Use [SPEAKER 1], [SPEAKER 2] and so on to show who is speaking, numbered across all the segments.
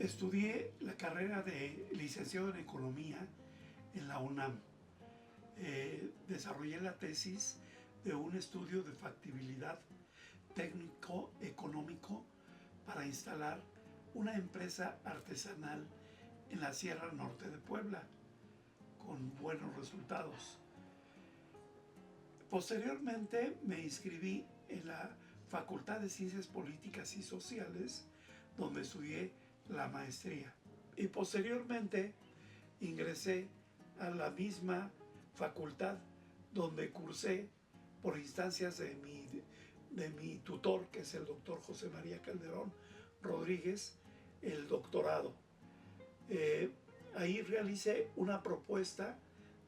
[SPEAKER 1] Estudié la carrera de licenciado en Economía en la UNAM. Desarrollé la tesis de un estudio de factibilidad técnico-económico para instalar una empresa artesanal en la Sierra Norte de Puebla, con buenos resultados. Posteriormente me inscribí en la Facultad de Ciencias Políticas y Sociales, donde estudié la maestría. Y posteriormente ingresé a la misma facultad donde cursé, por instancias de mi tutor, que es el doctor José María Calderón Rodríguez, el doctorado. Ahí realicé una propuesta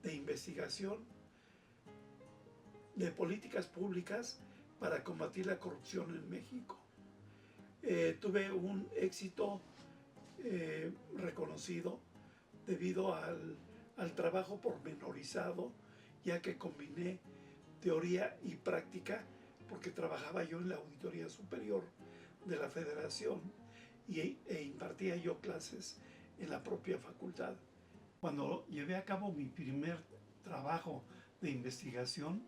[SPEAKER 1] de investigación de políticas públicas para combatir la corrupción en México. Tuve un éxito reconocido debido al trabajo pormenorizado, ya que combiné teoría y práctica, porque trabajaba yo en la Auditoría Superior de la Federación e impartía yo clases en la propia facultad. Cuando llevé a cabo mi primer trabajo de investigación,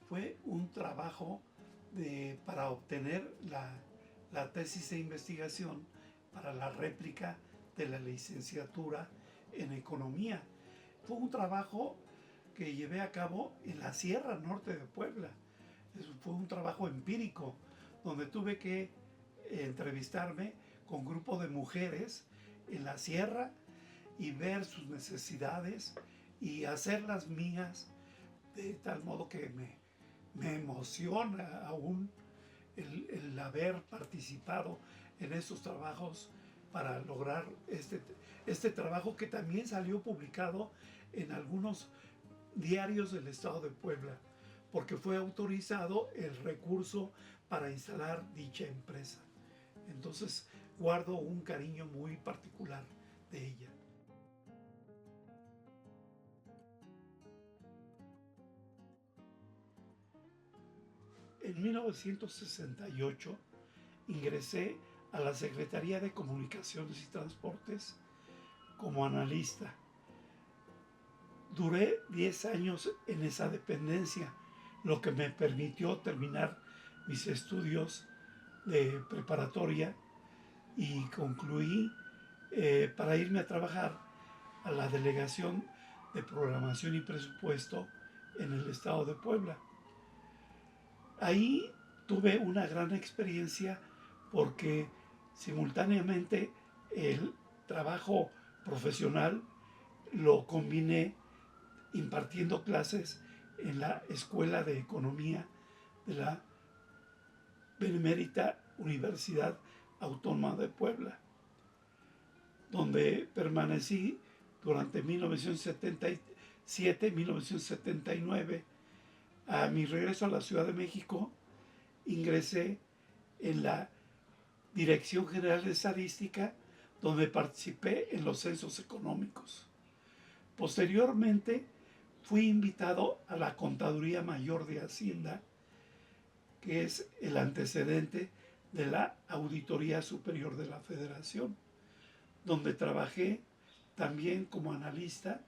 [SPEAKER 1] fue un trabajo para obtener la tesis de investigación para la réplica de la licenciatura en Economía. Fue un trabajo que llevé a cabo en la Sierra Norte de Puebla. Fue un trabajo empírico, donde tuve que entrevistarme con un grupo de mujeres en la sierra y ver sus necesidades y hacerlas mías, de tal modo que me emociona aún el haber participado en estos trabajos para lograr este trabajo, que también salió publicado en algunos diarios del estado de Puebla, porque fue autorizado el recurso para instalar dicha empresa. Entonces guardo un cariño muy particular de ella. En 1968 ingresé a la Secretaría de Comunicaciones y Transportes como analista. Duré 10 años en esa dependencia, lo que me permitió terminar mis estudios de preparatoria y concluí para irme a trabajar a la Delegación de Programación y Presupuesto en el estado de Puebla. Ahí tuve una gran experiencia porque simultáneamente el trabajo profesional lo combiné impartiendo clases en la Escuela de Economía de la Benemérita Universidad Autónoma de Puebla, donde permanecí durante 1977-1979. A mi regreso a la Ciudad de México, ingresé en la Dirección General de Estadística, donde participé en los censos económicos. Posteriormente, fui invitado a la Contaduría Mayor de Hacienda, que es el antecedente de la Auditoría Superior de la Federación, donde trabajé también como analista,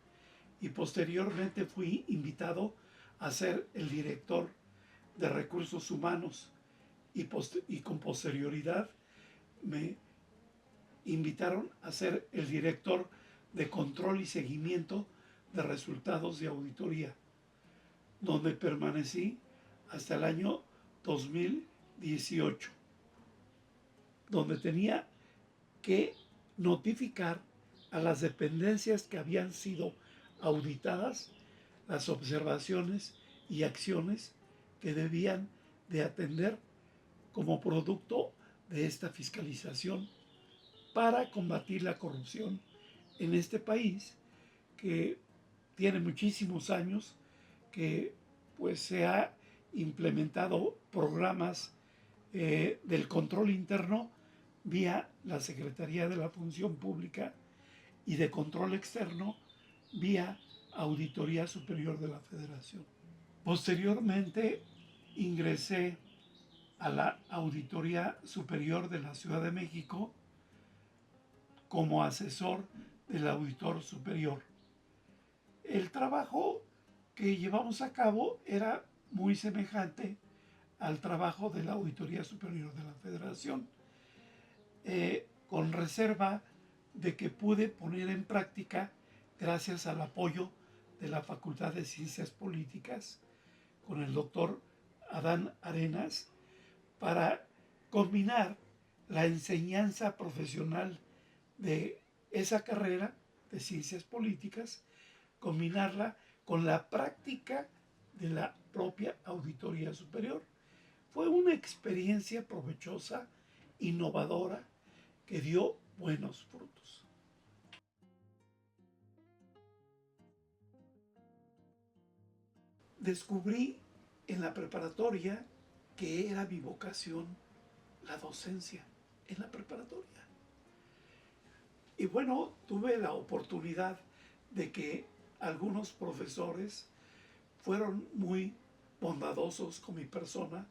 [SPEAKER 1] y posteriormente fui invitado a ser el director de Recursos Humanos, y con posterioridad me invitaron a ser el director de Control y Seguimiento de Resultados de Auditoría, donde permanecí hasta el año 2018, donde tenía que notificar a las dependencias que habían sido auditadas las observaciones y acciones que debían de atender como producto de esta fiscalización para combatir la corrupción en este país, que tiene muchísimos años que pues se ha implementado programas del control interno vía la Secretaría de la Función Pública y de control externo vía Auditoría Superior de la Federación. Posteriormente ingresé a la Auditoría Superior de la Ciudad de México como asesor del auditor superior. El trabajo que llevamos a cabo era muy semejante al trabajo de la Auditoría Superior de la Federación, con reserva de que pude poner en práctica gracias al apoyo de la Facultad de Ciencias Políticas con el doctor Adán Arenas para combinar la enseñanza profesional de esa carrera de Ciencias Políticas, combinarla con la práctica de la propia Auditoría Superior. Fue una experiencia provechosa, innovadora, que dio buenos frutos. Descubrí en la preparatoria que era mi vocación la docencia en la preparatoria. Y bueno, tuve la oportunidad de que algunos profesores fueron muy bondadosos con mi persona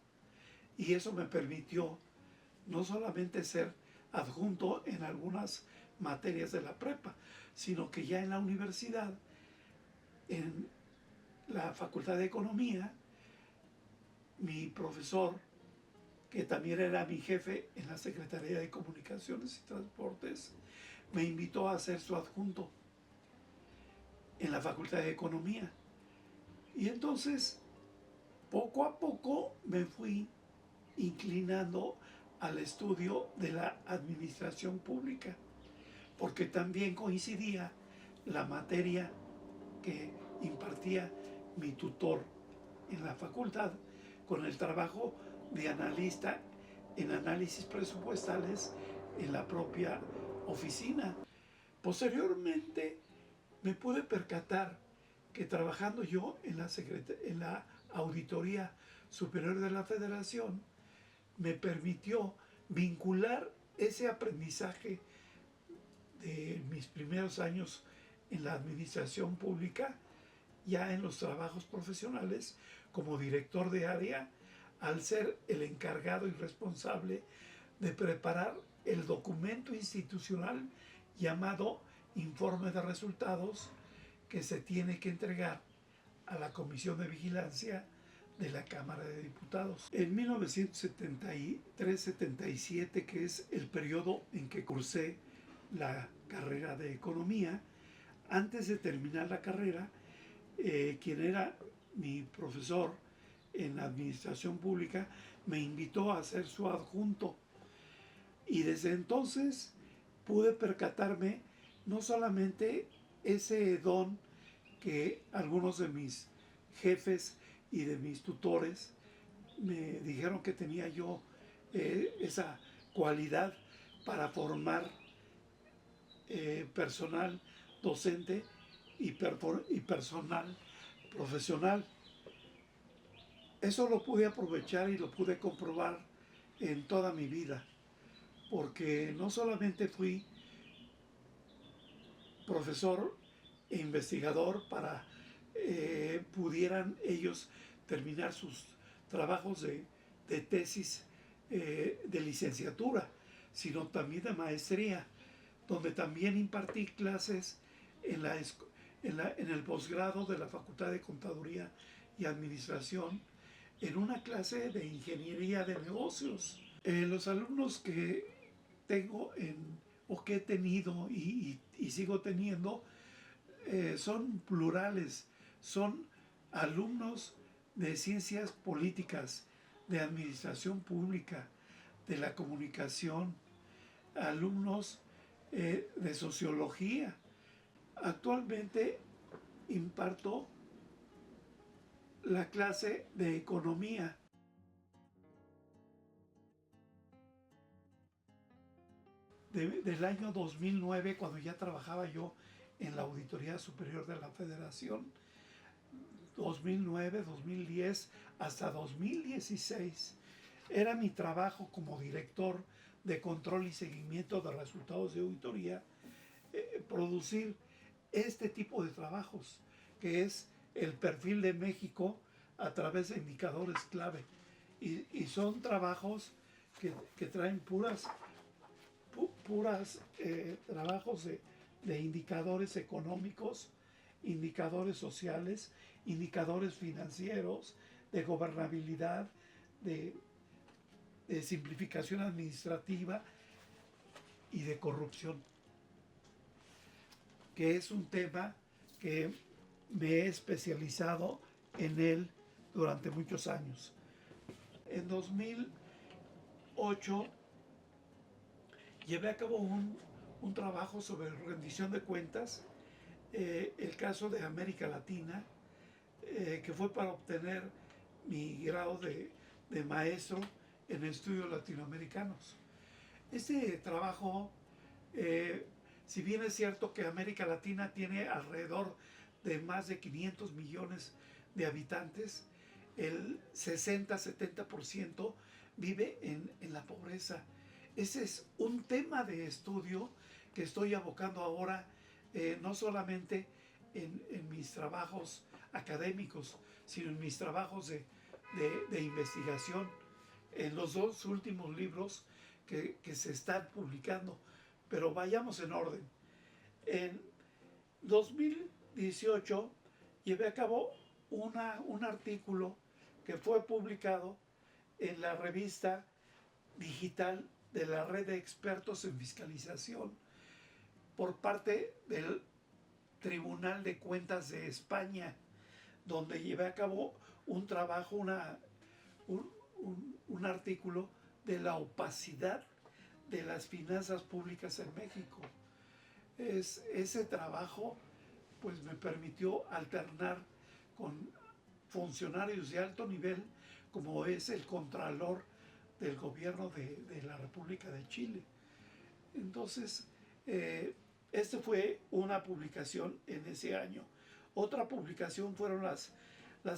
[SPEAKER 1] y eso me permitió no solamente ser adjunto en algunas materias de la prepa, sino que ya en la universidad, en la Facultad de Economía, mi profesor, que también era mi jefe en la Secretaría de Comunicaciones y Transportes, me invitó a ser su adjunto en la Facultad de Economía. Y entonces, poco a poco, me fui inclinando al estudio de la administración pública, porque también coincidía la materia que impartía mi tutor en la facultad con el trabajo de analista en análisis presupuestales en la propia oficina. Posteriormente me pude percatar que trabajando yo en la Auditoría Superior de la Federación me permitió vincular ese aprendizaje de mis primeros años en la administración pública ya en los trabajos profesionales como director de área, al ser el encargado y responsable de preparar el documento institucional llamado Informe de Resultados que se tiene que entregar a la Comisión de Vigilancia de la Cámara de Diputados. En 1973-77, que es el periodo en que cursé la carrera de Economía, antes de terminar la carrera, quien era mi profesor en Administración Pública me invitó a ser su adjunto. Y desde entonces pude percatarme no solamente ese don que algunos de mis jefes y de mis tutores me dijeron que tenía yo esa cualidad para formar personal docente y personal profesional. Eso lo pude aprovechar y lo pude comprobar en toda mi vida, porque no solamente fui profesor e investigador para pudieran ellos terminar sus trabajos de tesis de licenciatura, sino también de maestría, donde también impartí clases en, en el posgrado de la Facultad de Contaduría y Administración, en una clase de Ingeniería de Negocios. Los alumnos que tengo o que he tenido y sigo teniendo son plurales, son alumnos de ciencias políticas, de administración pública, de la comunicación, alumnos de sociología. Actualmente imparto la clase de economía. Del año 2009, cuando ya trabajaba yo en la Auditoría Superior de la Federación, 2009, 2010, hasta 2016, era mi trabajo como director de control y seguimiento de resultados de auditoría, producir este tipo de trabajos, que es el perfil de México a través de indicadores clave. Y son trabajos que traen puras puras trabajos de indicadores económicos, indicadores sociales, indicadores financieros, de gobernabilidad, de, de simplificación administrativa y de corrupción, que es un tema que me he especializado en él durante muchos años. En 2008 llevé a cabo un trabajo sobre rendición de cuentas, el caso de América Latina, que fue para obtener mi grado de maestro en estudios latinoamericanos. Este trabajo, si bien es cierto que América Latina tiene alrededor de más de 500 millones de habitantes, el 60-70% vive en la pobreza. Ese es un tema de estudio que estoy abocando ahora, no solamente en mis trabajos académicos, sino en mis trabajos de investigación, en los dos últimos libros que se están publicando. Pero vayamos en orden. En 2018 llevé a cabo un artículo que fue publicado en la revista digital de la Red de Expertos en Fiscalización por parte del Tribunal de Cuentas de España, donde llevé a cabo un trabajo, un artículo de la opacidad de las finanzas públicas en México. Ese trabajo pues me permitió alternar con funcionarios de alto nivel, como es el Contralor del Gobierno de la República de Chile. Entonces, esta fue una publicación en ese año. Otra publicación fueron las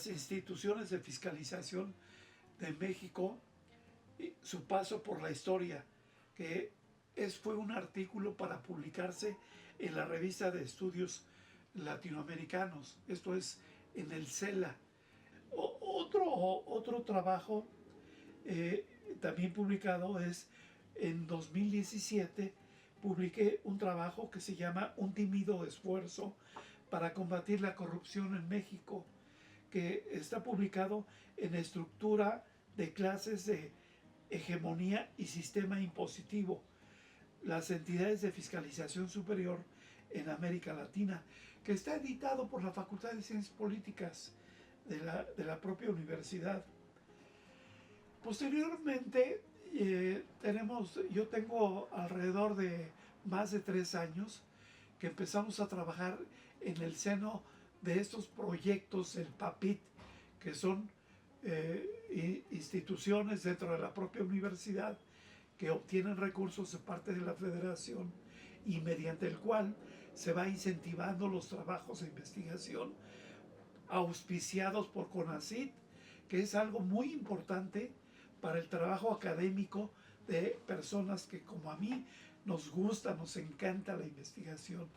[SPEAKER 1] instituciones de fiscalización de México, su paso por la historia, que fue un artículo para publicarse en la revista de estudios latinoamericanos, esto es en el CELA. Otro trabajo también publicado es en 2017, publiqué un trabajo que se llama Un tímido esfuerzo para combatir la corrupción en México, que está publicado en Estructura de clases de hegemonía y sistema impositivo, las entidades de fiscalización superior en América Latina, que está editado por la Facultad de Ciencias Políticas de la propia universidad. Posteriormente, yo tengo alrededor de más de 3 años que empezamos a trabajar en el seno de estos proyectos, el PAPIT, que son instituciones dentro de la propia universidad que obtienen recursos de parte de la federación y mediante el cual se va incentivando los trabajos de investigación auspiciados por CONACYT, que es algo muy importante para el trabajo académico de personas que, como a mí, nos gusta, nos encanta la investigación.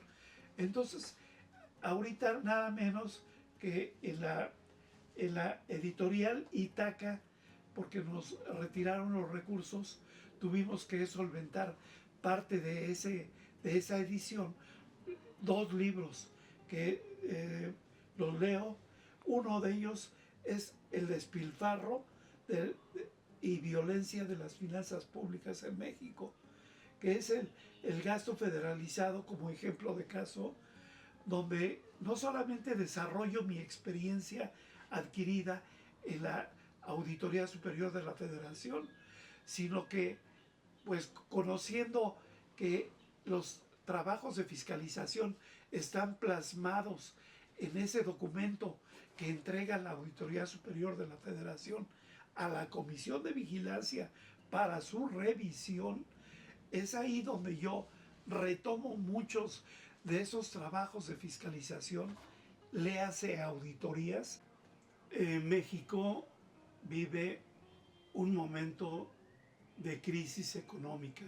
[SPEAKER 1] Entonces, ahorita nada menos que en la editorial Itaca, porque nos retiraron los recursos, tuvimos que solventar parte de esa edición, 2 libros que los leo. Uno de ellos es El despilfarro y violencia de las finanzas públicas en México, que es el gasto federalizado como ejemplo de caso, donde no solamente desarrollo mi experiencia adquirida en la Auditoría Superior de la Federación, sino que, pues, conociendo que los trabajos de fiscalización están plasmados en ese documento que entrega la Auditoría Superior de la Federación a la Comisión de Vigilancia para su revisión, es ahí donde yo retomo muchos de esos trabajos de fiscalización, léase auditorías. México vive un momento de crisis económica,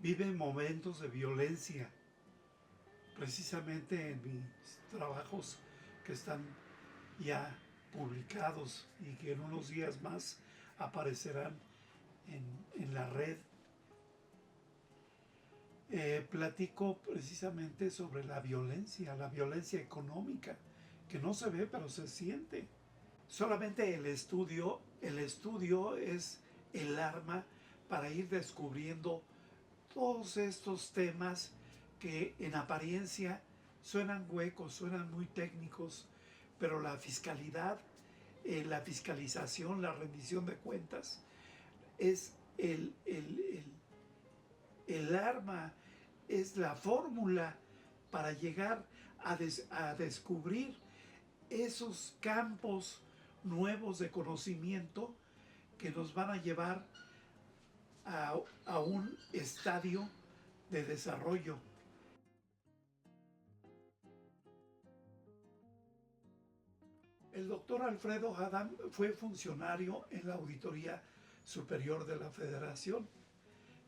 [SPEAKER 1] vive momentos de violencia. Precisamente en mis trabajos que están ya publicados y que en unos días más aparecerán en la red, platico precisamente sobre la violencia económica, que no se ve pero se siente. Solamente el estudio es el arma para ir descubriendo todos estos temas que en apariencia suenan huecos, suenan muy técnicos, pero la fiscalidad, la fiscalización, la rendición de cuentas es el arma, es la fórmula para llegar a descubrir esos campos nuevos de conocimiento que nos van a llevar a un estadio de desarrollo. El doctor Alfredo Adam fue funcionario en la Auditoría Superior de la Federación,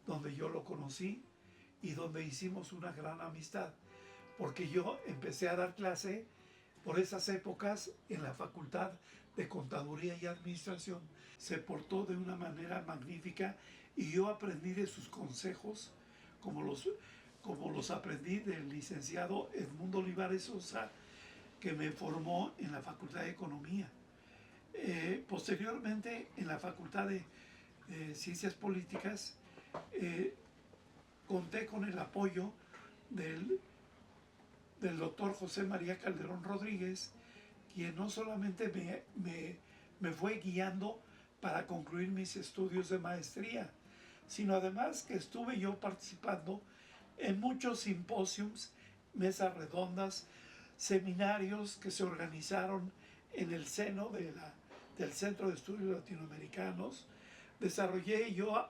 [SPEAKER 1] donde yo lo conocí y donde hicimos una gran amistad, porque yo empecé a dar clase por esas épocas en la Facultad de Contaduría y Administración. Se portó de una manera magnífica y yo aprendí de sus consejos, como los aprendí del licenciado Edmundo Olivares Sosa, que me formó en la Facultad de Economía. Posteriormente, en la Facultad de Ciencias Políticas, conté con el apoyo del doctor José María Calderón Rodríguez, quien no solamente me fue guiando para concluir mis estudios de maestría, sino además que estuve yo participando en muchos simposios, mesas redondas, seminarios que se organizaron en el seno del Centro de Estudios Latinoamericanos. Desarrollé yo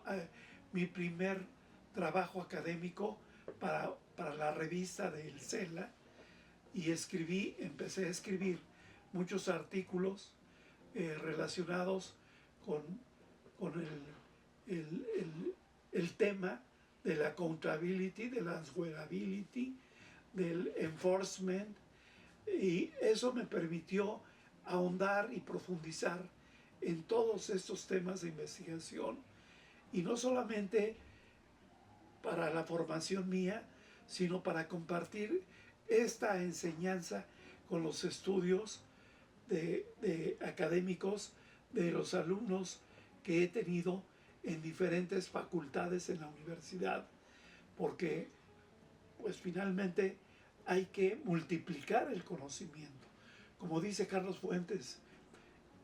[SPEAKER 1] mi primer trabajo académico para la revista del CELA y empecé a escribir muchos artículos relacionados con el tema de la accountability, de la answerability, del enforcement, y eso me permitió ahondar y profundizar en todos estos temas de investigación, y no solamente para la formación mía, sino para compartir esta enseñanza con los estudios de académicos, de los alumnos que he tenido en diferentes facultades en la universidad, porque pues finalmente hay que multiplicar el conocimiento. Como dice Carlos Fuentes,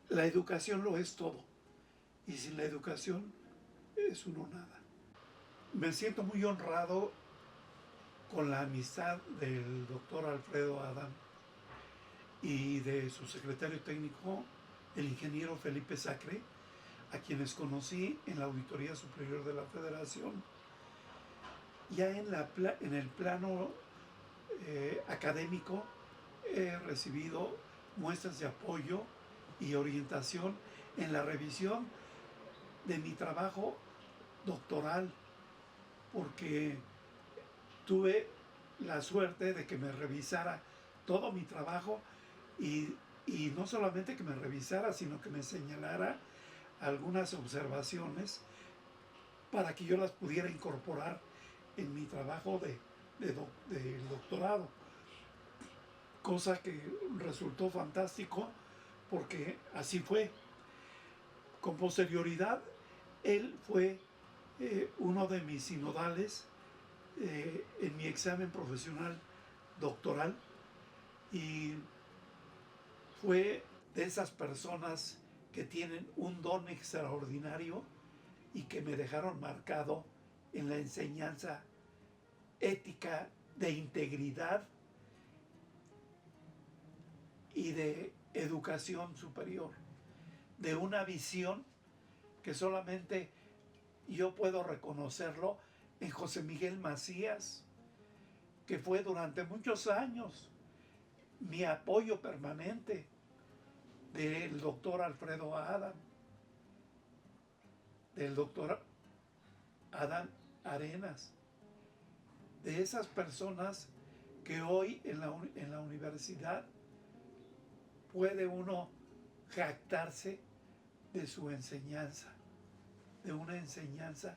[SPEAKER 1] la educación lo es todo, y sin la educación es uno nada. Me siento muy honrado con la amistad del doctor Alfredo Adam y de su secretario técnico, el ingeniero Felipe Sacre, a quienes conocí en la Auditoría Superior de la Federación. Ya en el plano académico he recibido muestras de apoyo y orientación en la revisión de mi trabajo doctoral, porque tuve la suerte de que me revisara todo mi trabajo y no solamente que me revisara, sino que me señalara algunas observaciones para que yo las pudiera incorporar en mi trabajo de doctorado, cosa que resultó fantástico porque así fue. Con posterioridad, él fue uno de mis sinodales en mi examen profesional doctoral, y fue de esas personas que tienen un don extraordinario y que me dejaron marcado en la enseñanza ética, de integridad y de educación superior, de una visión que solamente yo puedo reconocerlo en José Miguel Macías, que fue durante muchos años mi apoyo permanente, del doctor Alfredo Adam, del doctor Adán Arenas, de esas personas que hoy en la universidad puede uno jactarse de su enseñanza, de una enseñanza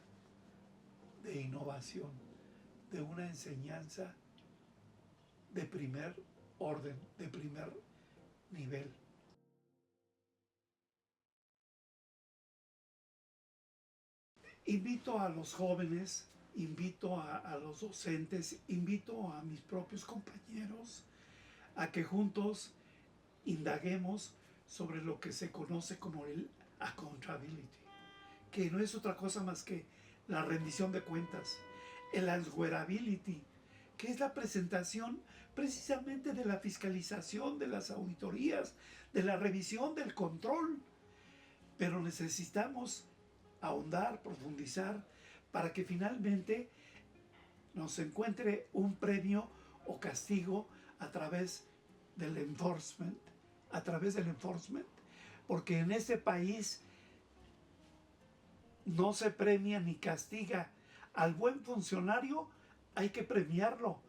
[SPEAKER 1] de innovación, de una enseñanza de primer orden, de primer nivel. Invito a los jóvenes, invito a los docentes, invito a mis propios compañeros a que juntos indaguemos sobre lo que se conoce como el accountability, que no es otra cosa más que la rendición de cuentas, el answerability, que es la presentación precisamente de la fiscalización, de las auditorías, de la revisión, del control. Pero necesitamos ahondar, profundizar, para que finalmente nos encuentre un premio o castigo a través del enforcement, porque en este país no se premia ni castiga. Al buen funcionario hay que premiarlo.